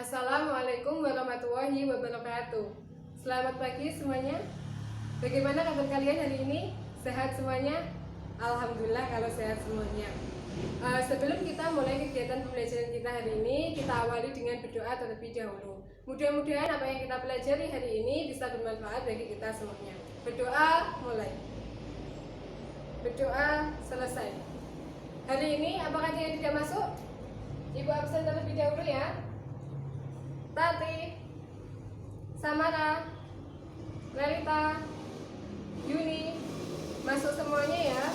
Assalamualaikum warahmatullahi wabarakatuh. Selamat pagi semuanya. Bagaimana kabar kalian hari ini? Sehat semuanya? Alhamdulillah kalau sehat semuanya. Sebelum kita mulai kegiatan pembelajaran kita hari ini, kita awali dengan berdoa terlebih dahulu. Mudah-mudahan apa yang kita pelajari hari ini bisa bermanfaat bagi kita semuanya. Berdoa mulai. Berdoa selesai. Hari ini apakah dia tidak masuk? Ibu absen terlebih dahulu ya. Tati, Samara, Lalita, Yuni, masuk semuanya ya.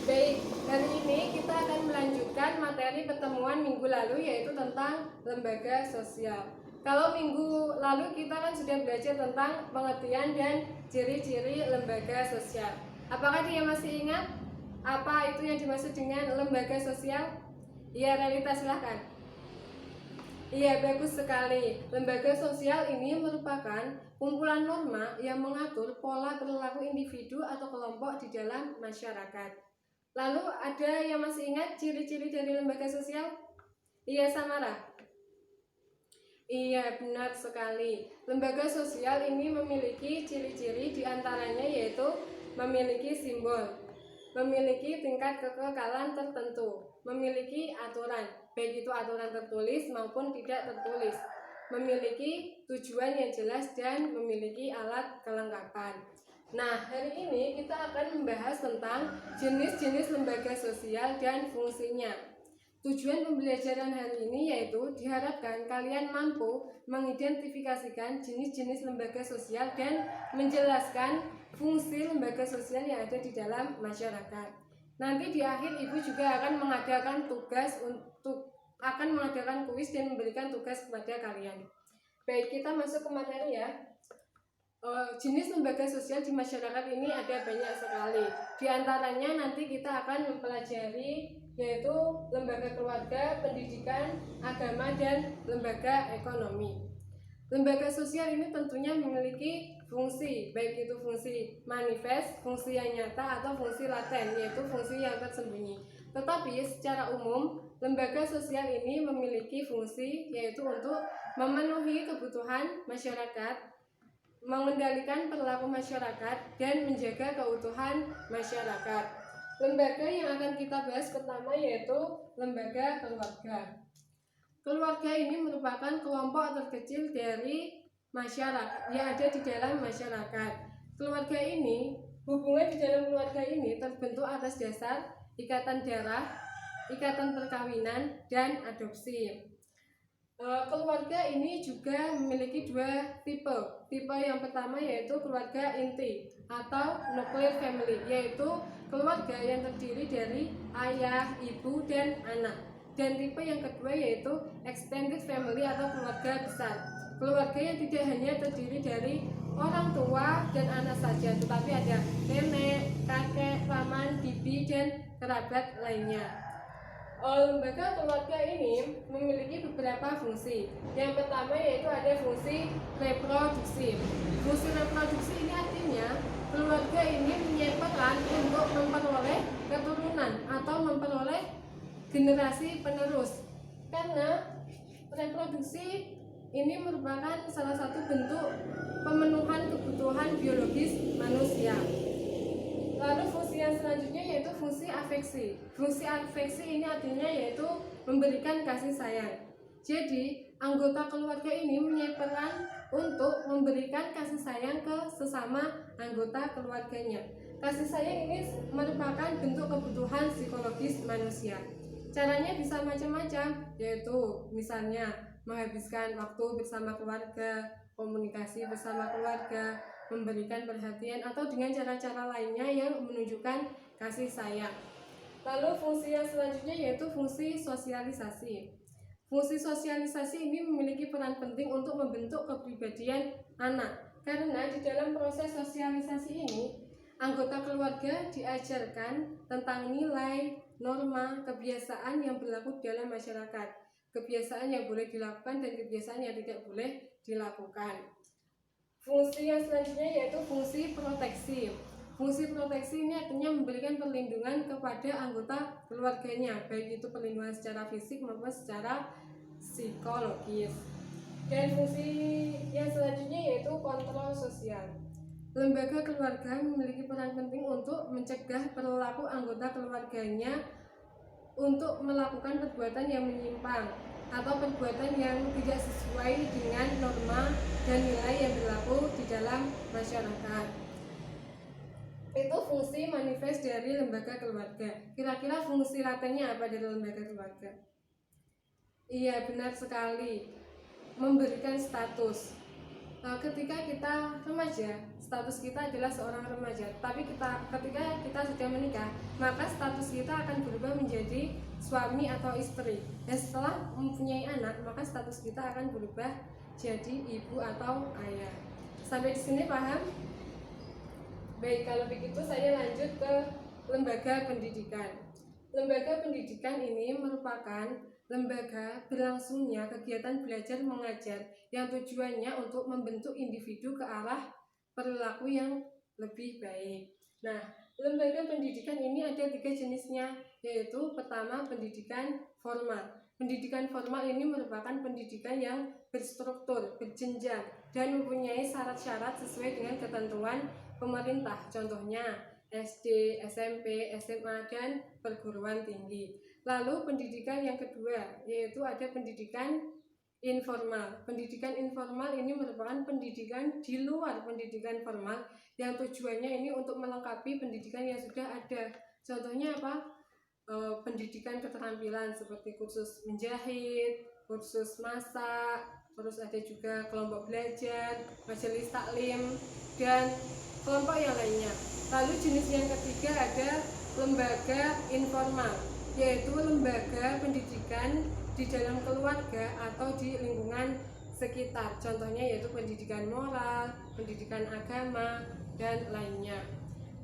Baik, hari ini kita akan melanjutkan materi pertemuan minggu lalu, yaitu tentang lembaga sosial. Kalau minggu lalu kita kan sudah belajar tentang pengertian dan ciri-ciri lembaga sosial. Apakah dia masih ingat apa itu yang dimaksud dengan lembaga sosial? Ya, Lalita silahkan. Iya, bagus sekali. Lembaga sosial ini merupakan kumpulan norma yang mengatur pola perilaku individu atau kelompok di dalam masyarakat. Lalu ada yang masih ingat ciri-ciri dari lembaga sosial? Iya, Samara. Iya, benar sekali. Lembaga sosial ini memiliki ciri-ciri diantaranya yaitu memiliki simbol, memiliki tingkat kekekalan tertentu, memiliki aturan, baik itu aturan tertulis maupun tidak tertulis, memiliki tujuan yang jelas dan memiliki alat kelengkapan. Nah, hari ini kita akan membahas tentang jenis-jenis lembaga sosial dan fungsinya. Tujuan pembelajaran hari ini yaitu diharapkan kalian mampu mengidentifikasikan jenis-jenis lembaga sosial dan menjelaskan fungsi lembaga sosial yang ada di dalam masyarakat. Nanti di akhir Ibu juga akan mengadakan kuis dan memberikan tugas kepada kalian. Baik, kita masuk ke materi ya. Jenis lembaga sosial di masyarakat ini ada banyak sekali. Di antaranya nanti kita akan mempelajari yaitu lembaga keluarga, pendidikan, agama, dan lembaga ekonomi. Lembaga sosial ini tentunya memiliki fungsi, baik itu fungsi manifest, fungsi yang nyata, atau fungsi laten, yaitu fungsi yang tersembunyi. Tetapi secara umum, lembaga sosial ini memiliki fungsi yaitu untuk memenuhi kebutuhan masyarakat, mengendalikan perilaku masyarakat, dan menjaga keutuhan masyarakat. Lembaga yang akan kita bahas pertama yaitu lembaga keluarga. Keluarga ini merupakan kelompok terkecil dari masyarakat yang ada di dalam masyarakat. Keluarga ini, hubungan di dalam keluarga ini terbentuk atas dasar ikatan darah, ikatan perkawinan, dan adopsi. Keluarga ini juga memiliki dua tipe. Tipe yang pertama yaitu keluarga inti atau nuclear family, yaitu keluarga yang terdiri dari ayah, ibu, dan anak. Dan tipe yang kedua yaitu extended family atau keluarga besar. Keluarga yang tidak hanya terdiri dari orang tua dan anak saja, tetapi ada nenek, kakek, paman, bibi, dan kerabat lainnya. Lembaga keluarga ini memiliki beberapa fungsi. Yang pertama yaitu ada fungsi reproduksi. Fungsi reproduksi ini artinya keluarga ini punya peran untuk memperoleh keturunan atau memperoleh generasi penerus. Karena reproduksi ini merupakan salah satu bentuk pemenuhan kebutuhan biologis manusia. Lalu fungsi yang selanjutnya yaitu fungsi afeksi. Fungsi afeksi ini artinya yaitu memberikan kasih sayang. Jadi anggota keluarga ini punya peran untuk memberikan kasih sayang ke sesama anggota keluarganya. Kasih sayang ini merupakan bentuk kebutuhan psikologis manusia. Caranya bisa macam-macam, yaitu misalnya menghabiskan waktu bersama keluarga, komunikasi bersama keluarga, memberikan perhatian, atau dengan cara-cara lainnya yang menunjukkan kasih sayang. Lalu fungsi yang selanjutnya yaitu fungsi sosialisasi. Fungsi sosialisasi ini memiliki peran penting untuk membentuk kepribadian anak. Karena di dalam proses sosialisasi ini, anggota keluarga diajarkan tentang nilai, norma, kebiasaan yang berlaku dalam masyarakat. Kebiasaan yang boleh dilakukan dan kebiasaan yang tidak boleh dilakukan. Fungsi yang selanjutnya yaitu fungsi proteksi. Fungsi proteksi ini artinya memberikan perlindungan kepada anggota keluarganya, baik itu perlindungan secara fisik maupun secara psikologis. Dan fungsi yang selanjutnya yaitu kontrol sosial. Lembaga keluarga memiliki peran penting untuk mencegah perilaku anggota keluarganya untuk melakukan perbuatan yang menyimpang atau perbuatan yang tidak sesuai dengan norma dan nilai yang berlaku di dalam masyarakat. Itu fungsi manifest dari lembaga keluarga. Kira-kira fungsi latennya apa dari lembaga keluarga? Iya, benar sekali, memberikan status. Ketika kita remaja, status kita adalah seorang remaja. Tapi ketika kita sudah menikah, maka status kita akan berubah menjadi suami atau istri. Dan setelah mempunyai anak, maka status kita akan berubah jadi ibu atau ayah. Sampai di sini paham? Baik, kalau begitu saya lanjut ke lembaga pendidikan. Lembaga pendidikan ini merupakan lembaga berlangsungnya kegiatan belajar mengajar yang tujuannya untuk membentuk individu ke arah perilaku yang lebih baik. Nah, lembaga pendidikan ini ada 3 jenisnya, yaitu pertama pendidikan formal. Pendidikan formal ini merupakan pendidikan yang berstruktur, berjenjang, dan mempunyai syarat-syarat sesuai dengan ketentuan pemerintah, contohnya SD, SMP, SMA, dan perguruan tinggi. Lalu pendidikan yang kedua, yaitu ada pendidikan informal. Pendidikan informal ini merupakan pendidikan di luar pendidikan formal yang tujuannya ini untuk melengkapi pendidikan yang sudah ada. Contohnya apa? Pendidikan keterampilan seperti kursus menjahit, kursus masak, terus ada juga kelompok belajar, majelis taklim, dan kelompok yang lainnya. Lalu jenis yang ketiga ada lembaga informal, yaitu lembaga pendidikan di dalam keluarga atau di lingkungan sekitar. Contohnya yaitu pendidikan moral, pendidikan agama, dan lainnya.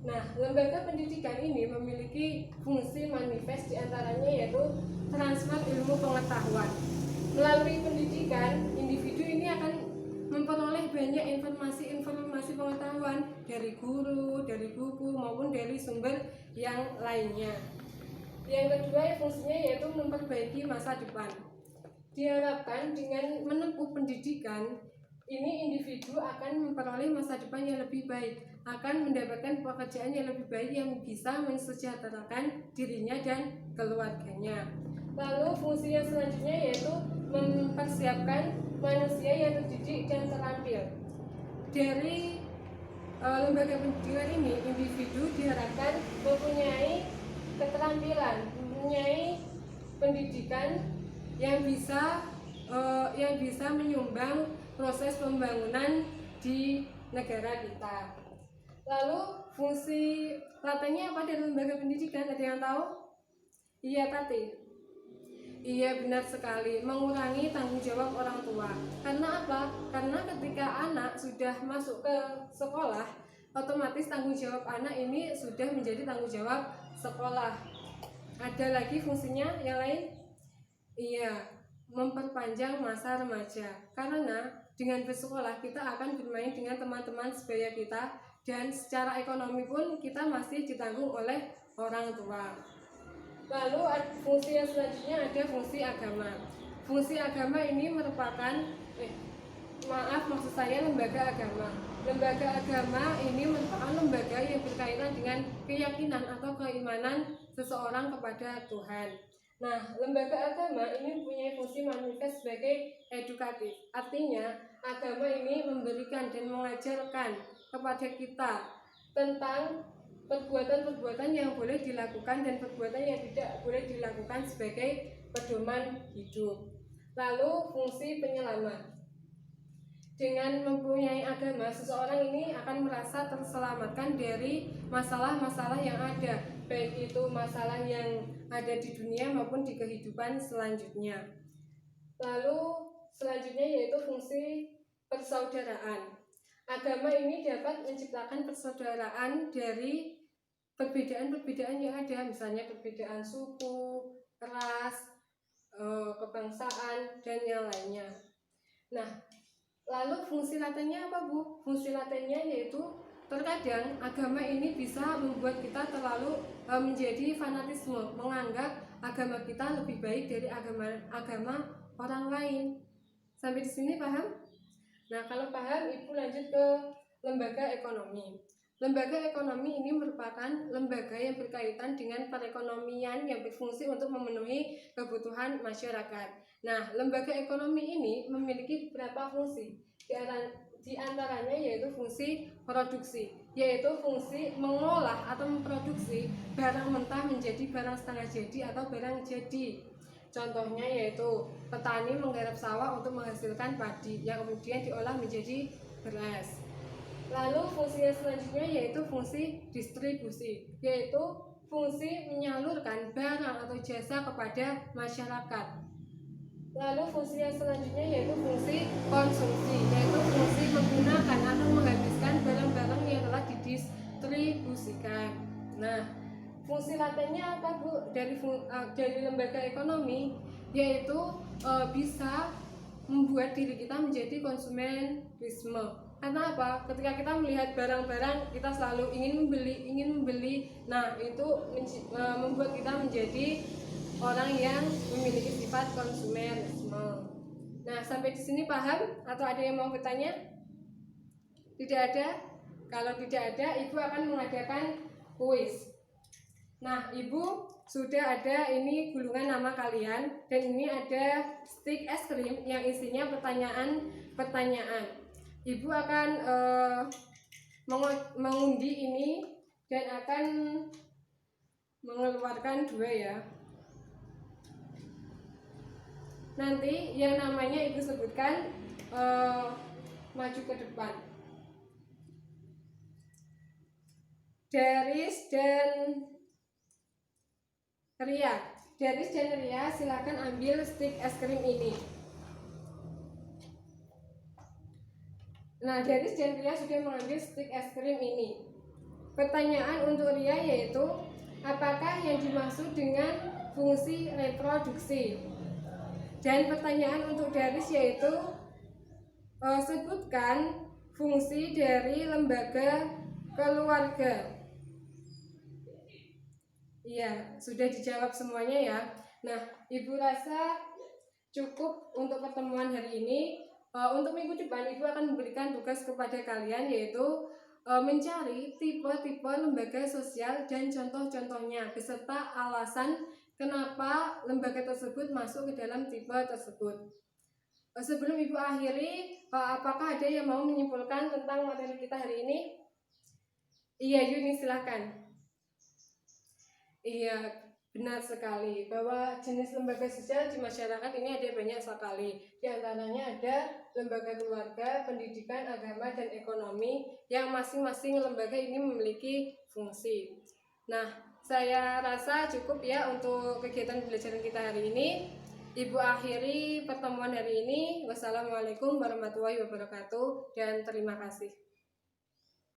Nah, lembaga pendidikan ini memiliki fungsi manifest diantaranya yaitu transfer ilmu pengetahuan. Melalui pendidikan, individu ini akan memperoleh banyak informasi pengetahuan dari guru, dari buku, maupun dari sumber yang lainnya. Yang kedua fungsinya yaitu memperbaiki masa depan. Diharapkan dengan menempuh pendidikan, ini individu akan memperoleh masa depan yang lebih baik, akan mendapatkan pekerjaan yang lebih baik yang bisa mensejahterakan dirinya dan keluarganya. Lalu fungsi yang selanjutnya yaitu mempersiapkan manusia yang terdidik dan terampil. Dari lembaga pendidikan ini, individu diharapkan mempunyai keterampilan, mempunyai pendidikan yang bisa menyumbang proses pembangunan di negara kita. Lalu fungsi latennya apa dari lembaga pendidikan? Ada yang tahu? Iya, Tati. Iya, benar sekali, mengurangi tanggung jawab orang tua. Karena apa? Karena ketika anak sudah masuk ke sekolah, otomatis tanggung jawab anak ini sudah menjadi tanggung jawab sekolah. Ada lagi fungsinya yang lain? Iya, memperpanjang masa remaja. Karena dengan bersekolah kita akan bermain dengan teman-teman sebaya kita, dan secara ekonomi pun kita masih ditanggung oleh orang tua. Lalu fungsi yang selanjutnya ada fungsi agama. Fungsi agama ini merupakan maksud saya lembaga agama. Lembaga agama ini merupakan lembaga yang berkaitan dengan keyakinan atau keimanan seseorang kepada Tuhan. Nah, lembaga agama ini mempunyai fungsi manifest sebagai edukatif. Artinya, agama ini memberikan dan mengajarkan kepada kita tentang perbuatan-perbuatan yang boleh dilakukan dan perbuatan yang tidak boleh dilakukan sebagai pedoman hidup. Lalu fungsi penyelamat. Dengan mempunyai agama, seseorang ini akan merasa terselamatkan dari masalah-masalah yang ada, baik itu masalah yang ada di dunia maupun di kehidupan selanjutnya. Lalu selanjutnya yaitu fungsi persaudaraan. Agama ini dapat menciptakan persaudaraan dari perbedaan-perbedaan yang ada, misalnya perbedaan suku, ras, kebangsaan, dan yang lainnya. Nah, lalu fungsi latennya apa, Bu? Fungsi latennya yaitu terkadang agama ini bisa membuat kita terlalu menjadi fanatisme, menganggap agama kita lebih baik dari agama orang lain. Sampai di sini paham? Nah, kalau paham, Ibu lanjut ke lembaga ekonomi. Lembaga ekonomi ini merupakan lembaga yang berkaitan dengan perekonomian yang berfungsi untuk memenuhi kebutuhan masyarakat. Nah, lembaga ekonomi ini memiliki beberapa fungsi. Di antaranya yaitu fungsi produksi, yaitu fungsi mengolah atau memproduksi barang mentah menjadi barang setengah jadi atau barang jadi. Contohnya yaitu petani menggarap sawah untuk menghasilkan padi yang kemudian diolah menjadi beras. Lalu fungsi yang selanjutnya yaitu fungsi distribusi, yaitu fungsi menyalurkan barang atau jasa kepada masyarakat. Lalu fungsi yang selanjutnya yaitu fungsi konsumsi, yaitu fungsi menggunakan atau menghabiskan barang-barang yang telah didistribusikan. Nah, fungsi latennya apa, Bu, dari lembaga ekonomi? Yaitu bisa membuat diri kita menjadi konsumerisme. Karena apa? Ketika kita melihat barang-barang, kita selalu ingin membeli. Nah, itu membuat kita menjadi orang yang memiliki sifat konsumerisme. Nah, sampai di sini paham? Atau ada yang mau bertanya? Tidak ada? Kalau tidak ada, Ibu akan mengadakan kuis. Nah, Ibu sudah ada ini gulungan nama kalian, dan ini ada stick es krim yang isinya pertanyaan. Ibu akan mengundi ini dan akan mengeluarkan 2 ya. Nanti yang namanya Ibu sebutkan maju ke depan. Daris dan Ria, silakan ambil stick es krim ini. Nah, Daris dan Ria sudah mengambil stick es krim ini. Pertanyaan untuk Ria yaitu, apakah yang dimaksud dengan fungsi reproduksi? Dan pertanyaan untuk Daris yaitu, sebutkan fungsi dari lembaga keluarga. Iya, sudah dijawab semuanya ya. Nah, Ibu rasa cukup untuk pertemuan hari ini. Untuk minggu depan Ibu akan memberikan tugas kepada kalian yaitu mencari tipe-tipe lembaga sosial dan contoh-contohnya beserta alasan kenapa lembaga tersebut masuk ke dalam tipe tersebut. Sebelum Ibu akhiri, apakah ada yang mau menyimpulkan tentang materi kita hari ini? Iya, Yuni, silakan. Iya, benar sekali bahwa jenis lembaga sosial di masyarakat ini ada banyak sekali. Di antaranya ada lembaga keluarga, pendidikan, agama, dan ekonomi yang masing-masing lembaga ini memiliki fungsi. Nah, saya rasa cukup ya untuk kegiatan pembelajaran kita hari ini. Ibu akhiri pertemuan hari ini. Wassalamualaikum warahmatullahi wabarakatuh dan terima kasih.